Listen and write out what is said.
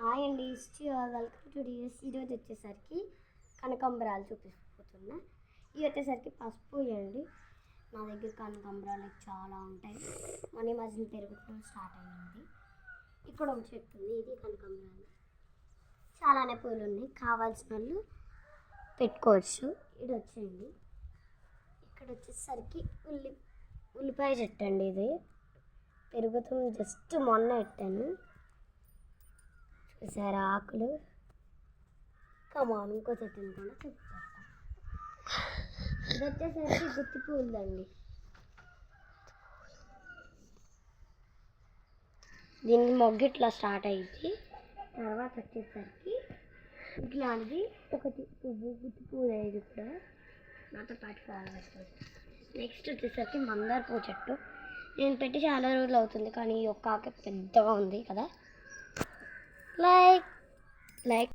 Hi అండి, welcome to DS. ఈరోజు వచ్చేసరికి కనకాంబరాలు చూపిస్తున్నా. ఇవి వచ్చేసరికి పసుపు అండి. నా దగ్గర కనకాంబరాలు చాలా ఉంటాయి. మన మధ్యన పెరుగుతూ స్టార్ట్ అయ్యింది. ఇక్కడ ఒక చెట్టు ఉంది, ఇది కనకాంబరాలు. చాలానే పూలు ఉన్నాయి, కావాల్సిన వాళ్ళు పెట్టుకోవచ్చు. ఇది వచ్చేయండి. ఇక్కడ వచ్చేసరికి ఉల్లిపాయ చెట్టు అండి. ఇది పెరుగుతుంది, జస్ట్ మొన్న పెట్టాను. చూసారా ఆకులు? కమాన్, ఇంకో చెట్టుని కూడా చూపిస్తా. ఇది వచ్చేసరికి గుత్తి పూలండి. దీనికి మొగ్గిట్లా స్టార్ట్ అయ్యింది. తర్వాత వచ్చేసరికి ఇట్లాంటిది ఒకటి పువ్వు, గుత్తి పువ్వు ఇది కూడా నాతో పాటు ఫాలో అవుతుంది. నెక్స్ట్ వచ్చేసరికి మందార పువ్వు చెట్టు. నేను పెట్టి చాలా రోజులు అవుతుంది, కానీ ఈ ఒక్క ఆకు పెద్దగా ఉంది కదా. లైక్